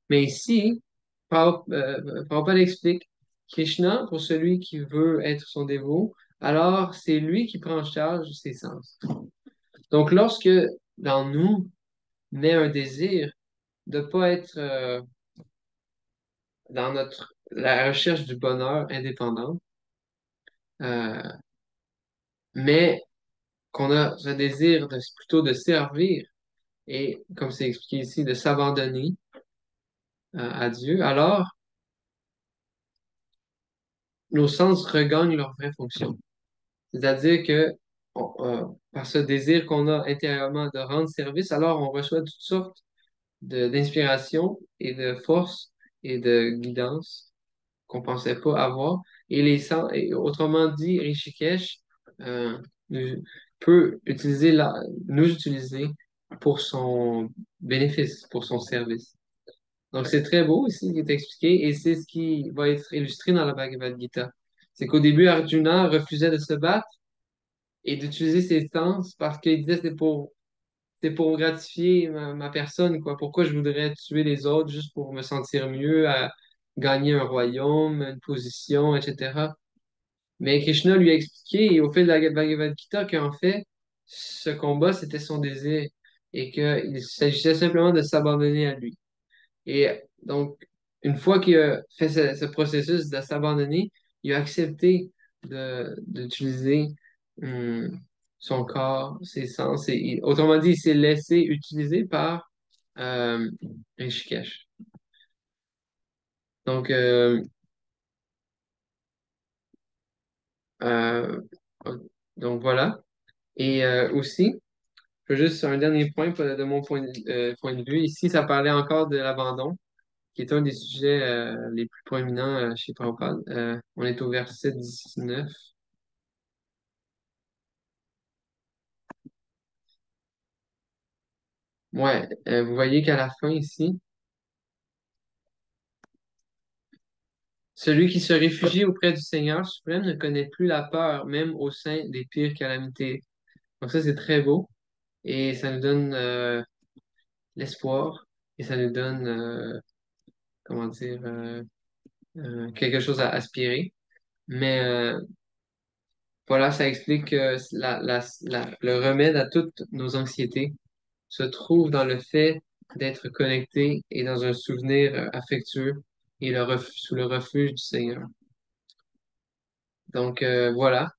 Mais ici, Prabhupada explique Krishna, pour celui qui veut être son dévot, alors c'est lui qui prend en charge ses sens. Donc, lorsque dans nous naît un désir de ne pas être dans la recherche du bonheur indépendant, euh, mais qu'on a ce désir plutôt de servir et, comme c'est expliqué ici, de s'abandonner à Dieu, alors nos sens regagnent leur vraie fonction. C'est-à-dire que par ce désir qu'on a intérieurement de rendre service, alors on reçoit toutes sortes d'inspiration et de force et de guidance qu'on pensait pas avoir. Et autrement dit, Rishikesh euh, nous- peut nous utiliser pour son bénéfice, pour son service. Donc c'est très beau ici qui est expliqué et c'est ce qui va être illustré dans la Bhagavad Gita. C'est qu'au début, Arjuna refusait de se battre et d'utiliser ses sens parce qu'il disait c'est pour gratifier ma personne, quoi. Pourquoi je voudrais tuer les autres juste pour me sentir mieux, à gagner un royaume, une position, etc. Mais Krishna lui a expliqué au fil de la Bhagavad Gita qu'en fait, ce combat, c'était son désir et qu'il s'agissait simplement de s'abandonner à lui. Et donc, une fois qu'il a fait ce processus de s'abandonner, il a accepté d'utiliser hum, son corps, ses sens. Autrement dit, il s'est laissé utiliser par euh, Rishikesh. Donc, euh, donc voilà. Et aussi, je veux juste un dernier point de mon point de vue. Ici, ça parlait encore de l'abandon, qui est un des sujets les plus proéminents chez Prabhupada. On est au verset 19. Ouais, vous voyez qu'à la fin ici, celui qui se réfugie auprès du Seigneur suprême ne connaît plus la peur, même au sein des pires calamités. Donc ça, c'est très beau et ça nous donne l'espoir et ça nous donne, comment dire, quelque chose à aspirer. Mais voilà, ça explique que le remède à toutes nos anxiétés se trouve dans le fait d'être connecté et dans un souvenir affectueux et sous le refuge du Seigneur. Donc voilà.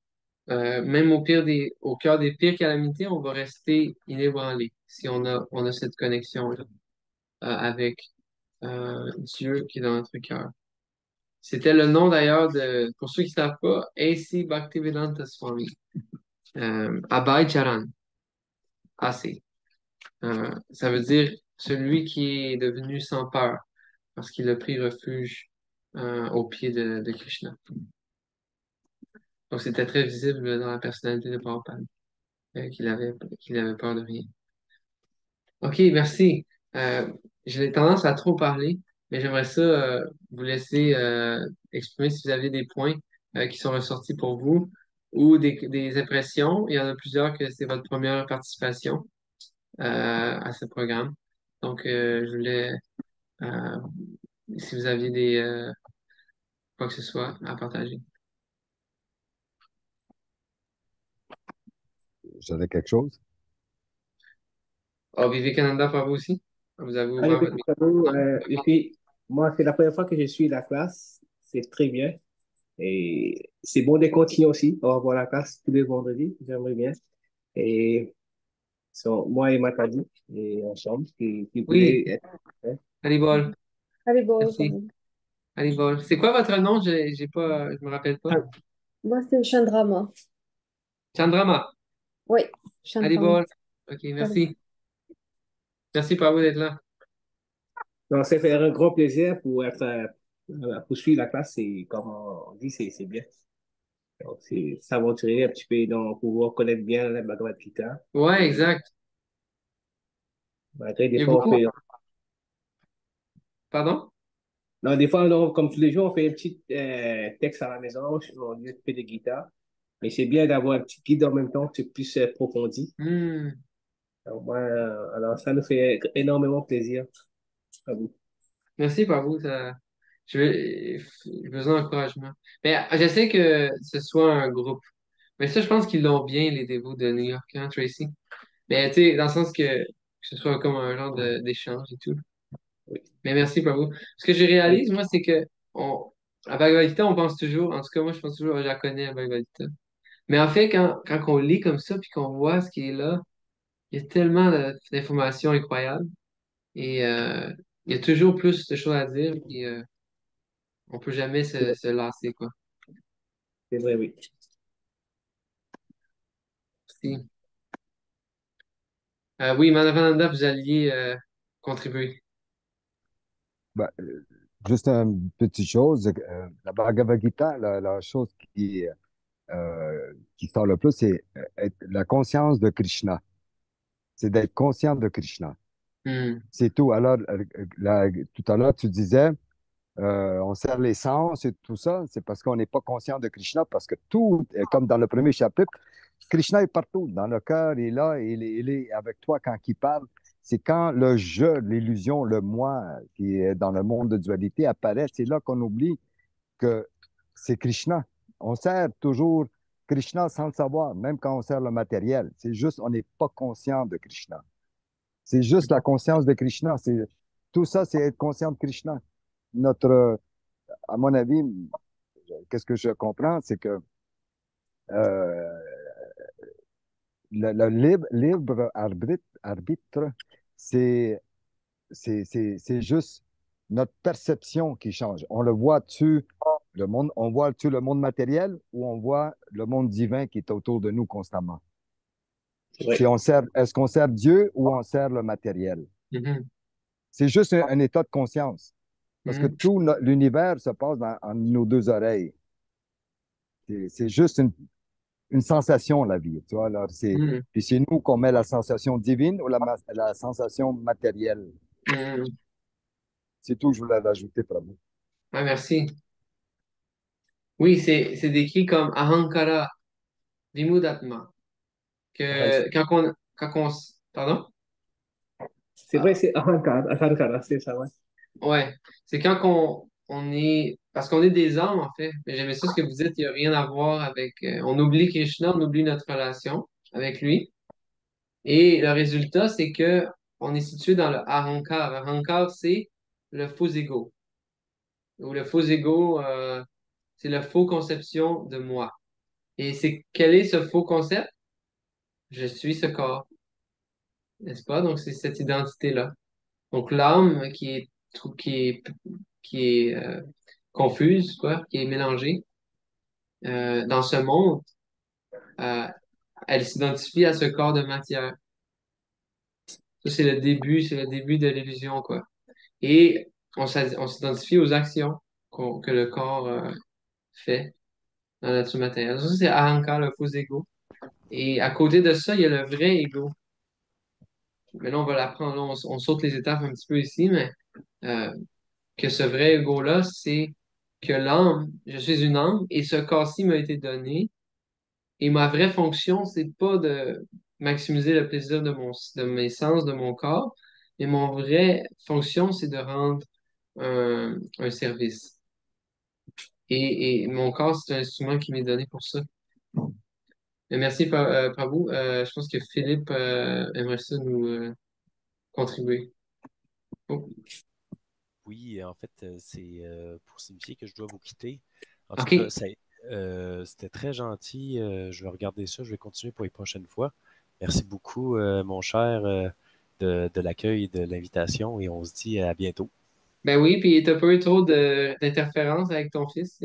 Même au cœur des pires calamités, on va rester inébranlé si on a cette connexion-là avec Dieu qui est dans notre cœur. C'était le nom d'ailleurs pour ceux qui ne savent pas, A.C. Bhaktivedanta Swami, Abhay Charan, AC. Ça veut dire celui qui est devenu sans peur parce qu'il a pris refuge au pied de Krishna. Donc c'était très visible dans la personnalité de Prabhupada, qu'il avait peur de rien. OK, merci. J'ai tendance à trop parler, mais j'aimerais ça vous laisser exprimer si vous avez des points qui sont ressortis pour vous ou des impressions. Il y en a plusieurs que c'est votre première participation à ce programme. Donc, je voulais, euh, si vous aviez quoi que ce soit à partager. J'avais quelque chose? Oh, Vivekananda, pour vous aussi? Vous avez Allez, ouvert votre petit micro. cadeau. Non? Et puis, moi, c'est la première fois que je suis la classe. C'est très bien. Et c'est bon de continuer aussi. On va voir la classe tous les vendredis. J'aimerais bien. Et moi et Matadi, et ensemble, qui Oui, voulait être. Hein. Haribol. Haribo, Merci. Haribol. C'est quoi votre nom? J'ai pas, je me rappelle pas. Ah, moi, c'est Chandrama. Chandrama. Oui, Chandrama. Haribol. OK, merci. Merci, Pablo, d'être là. donc, ça fait un grand plaisir pour être, poursuivre la classe. Et comme on dit, c'est bien. Donc, c'est s'aventurer un petit peu dans pouvoir connaître bien la Bhagavad Gita. Ouais, Et exact. malgré des Il y a fois, on beaucoup. fait. Pardon? Non, des fois, comme tous les jours, on fait un petit texte à la maison, on lit un peu de guitare. Mais c'est bien d'avoir un petit guide en même temps, c'est plus approfondi. Hmm. Alors, ça nous fait énormément plaisir à vous. Merci, Pablo. J'ai besoin d'encouragement. Mais j'essaie que ce soit un groupe. Mais ça, je pense qu'ils l'ont bien, les dévots de New York, hein, Tracy? Mais tu sais, dans le sens que ce soit comme un genre d'échange et tout. Oui. Mais merci, Pablo. Ce que je réalise, moi, c'est que à Bhagavad Gita, on pense toujours, en tout cas, moi, je pense toujours, je la connais, à Bhagavad Gita. Mais en fait, quand on lit comme ça, puis qu'on voit ce qui est là, il y a tellement d'informations incroyables. Et il y a toujours plus de choses à dire, puis on peut jamais se lasser, quoi. C'est vrai, oui. Si. Oui, Manavananda, vous alliez contribuer. Ben, juste une petite chose. La Bhagavad Gita, la chose qui sort le plus, c'est la conscience de Krishna. C'est d'être conscient de Krishna. Hmm. C'est tout. Alors, tout à l'heure, tu disais, on sert les sens et tout ça. C'est parce qu'on n'est pas conscient de Krishna, parce que tout, comme dans le premier chapitre, Krishna est partout. Dans le cœur, il est là, il est avec toi quand il parle. C'est quand le je, l'illusion, le moi qui est dans le monde de dualité apparaît, c'est là qu'on oublie que c'est Krishna. On sert toujours Krishna sans le savoir, même quand on sert le matériel. C'est juste, on n'est pas conscient de Krishna. C'est juste la conscience de Krishna. Tout ça, c'est être conscient de Krishna. À mon avis, qu'est-ce que je comprends, c'est que euh, le libre arbitre, c'est c'est juste notre perception qui change. On le voit-tu, le monde, on voit-tu le monde matériel ou on voit le monde divin qui est autour de nous constamment? Oui. Est-ce qu'on sert Dieu ou on sert le matériel? Mhm, C'est juste un état de conscience. Parce que mhm, tout l'univers se passe en nos deux oreilles. C'est juste une sensation, la vie. Tu vois, alors mhm, puis c'est nous qu'on met la sensation divine ou la sensation matérielle. mhm. C'est tout que je voulais rajouter, Prabhu. Ah, merci. Oui, c'est décrit comme Ahankara, Vimudatma. Ouais, Pardon? c'est vrai, c'est Ahankara, c'est ça, ouais. Ouais, c'est quand on est, parce qu'on est des âmes en fait, mais j'aimais ça ce que vous dites, il n'y a rien à voir avec, on oublie Krishna, on oublie notre relation avec lui, et le résultat c'est que on est situé dans le Ahankar. Ahankar c'est le faux ego, ou le faux ego, c'est la faux conception de moi. Et quel est ce faux concept? Je suis ce corps, n'est-ce pas? Donc c'est cette identité-là. Donc l'âme qui est confuse, quoi, qui est mélangée dans ce monde, euh, elle s'identifie à ce corps de matière. Ça, c'est le début de l'illusion, quoi. Et on s'identifie aux actions que le corps fait dans la nature matérielle. Ça, c'est Ahankar, le faux ego. Et à côté de ça, il y a le vrai ego. Mais là, on va l'apprendre. Là, on saute les étapes un petit peu ici, mais euh, que ce vrai ego-là, c'est que l'âme, je suis une âme, et ce corps-ci m'a été donné. Et ma vraie fonction, c'est pas de maximiser le plaisir de mes sens, de mon corps, mais mon vraie fonction, c'est de rendre un service. Et mon corps, c'est un instrument qui m'est donné pour ça. Merci, Prabhu. Je pense que Philippe aimerait ça nous contribuer. Oh, Oui, en fait, c'est pour signifier que je dois vous quitter. En tout cas, OK. c'était très gentil. Je vais regarder ça. Je vais continuer pour les prochaines fois. Merci beaucoup, mon cher, de l'accueil et de l'invitation. Et on se dit à bientôt. Ben oui, puis t'as pas eu trop d'interférences avec ton fils.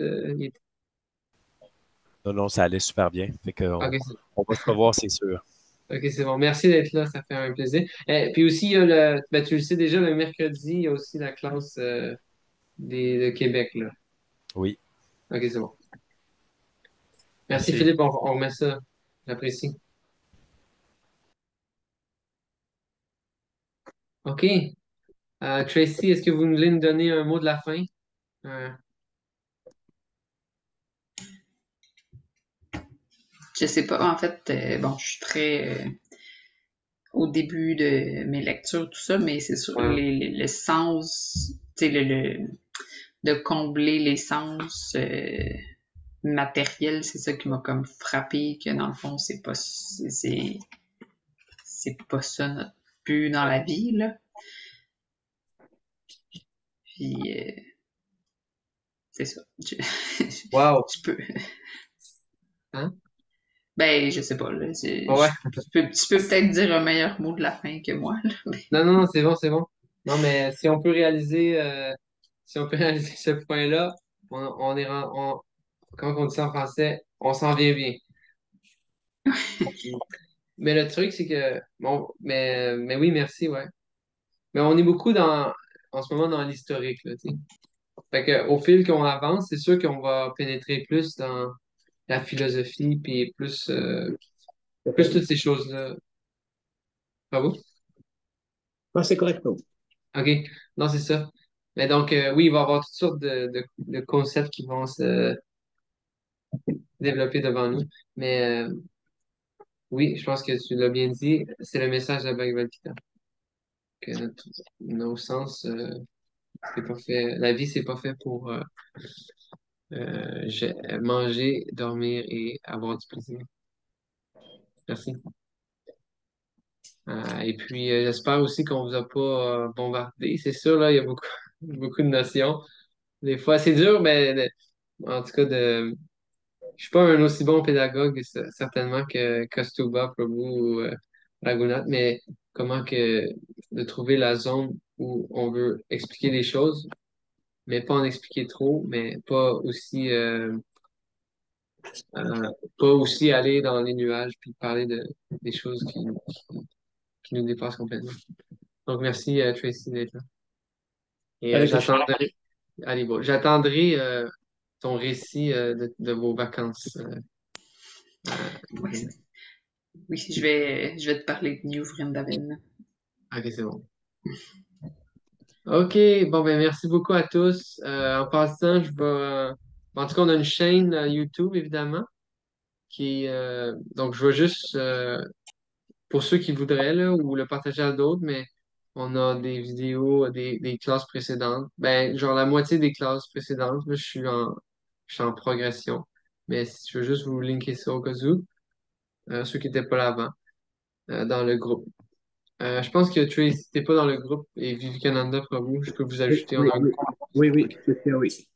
Non, non, ça allait super bien. Fait OK, qu'on on va se revoir, c'est sûr. OK, c'est bon. Merci d'être là, ça fait un plaisir. Puis aussi, il y a ben, tu le sais déjà, le mercredi, il y a aussi la classe de Québec, là. Oui, OK, c'est bon. Merci merci. Philippe, on remet ça. J'apprécie. OK. Tracy, est-ce que vous voulez nous donner un mot de la fin? Euh, Je sais pas, en fait, bon, je suis très au début de mes lectures, tout ça, mais c'est sur ouais. le sens, tu sais, de combler les sens matériels, c'est ça qui m'a comme frappé, que dans le fond, c'est pas ça notre but dans la vie, là. Puis, c'est ça. Wow. Je peux. Hein? Ben, je sais pas, là. Ouais. Tu peux peut-être dire un meilleur mot de la fin que moi, là. Non, non, non, c'est bon, c'est bon. Non, mais si on peut réaliser ce point-là, on est, comment on dit ça en français, on s'en vient bien. Mais le truc, c'est que, bon, mais oui, merci, ouais. Mais on est beaucoup en ce moment dans l'historique, là, tu sais. Fait que, au fil qu'on avance, c'est sûr qu'on va pénétrer plus dans la philosophie, puis plus toutes ces choses-là. Bravo. Ouais, c'est correct, non? OK. Non, c'est ça. Mais donc, oui, il va y avoir toutes sortes de concepts qui vont se développer devant nous. Mais oui, je pense que tu l'as bien dit, c'est le message de la Bhagavad Gita. Que nos sens, c'est pas fait. La vie, c'est pas fait pour manger, dormir et avoir du plaisir. Merci. Et puis, j'espère aussi qu'on vous a pas bombardé. C'est sûr, là, il y a beaucoup, beaucoup de notions. Des fois, c'est dur, mais en tout cas, je suis pas un aussi bon pédagogue, certainement, que Kastuba, Prabhu ou Raghunath, mais comment que de trouver la zone où on veut expliquer les choses, mais pas en expliquer trop, mais pas aussi pas aussi aller dans les nuages puis parler des choses qui nous dépassent complètement. Donc, merci, Tracy, d'être là. Et Hare Krishna. j'attendrai, allez, bon, j'attendrai ton récit de vos vacances. Oui, oui, je vais te parler de New Vrindavan. Ok, c'est bon. Ok, bon, ben, merci beaucoup à tous. En passant, en tout cas, on a une chaîne YouTube, évidemment, donc, je vais juste, pour ceux qui voudraient, là, ou le partager à d'autres, mais on a des vidéos des classes précédentes. Ben, genre la moitié des classes précédentes. Là, je suis en progression. Mais si je veux juste vous linker ça au cas où, ceux qui n'étaient pas là avant, dans le groupe. Je pense que Tracy n'était pas dans le groupe et Vivekananda Prabhu, je peux vous Oui, ajouter en oui, un oui, groupe. oui, oui, Ok. oui.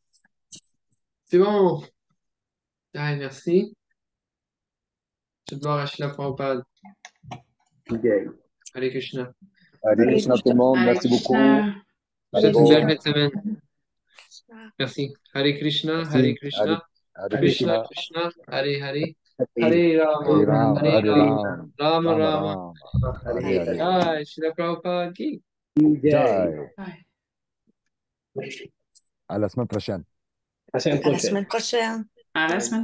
C'est bon. Ah, merci. Toute gloire à Shila Prabhupada. Okay. Hare Krishna. Hare Hare Krishna tout le monde. Hare Merci beaucoup. Krishna. Je vous Allez souhaite une belle bon. fin de semaine. Merci. Hare Krishna, Hare Merci. Krishna, Hare Hare Krishna Krishna. Krishna, Hare Hare, Krishna. Hare Hare Rama, Ram. Hare Hare Rama, Ram. Rama Rama Rama, Ram. Hare Hare Hare. Hare. Jai, Srila Prabhupada ki. Jai. Jai. Bye. À la semaine prochaine. À la semaine À la prochaine. semaine prochaine. À la semaine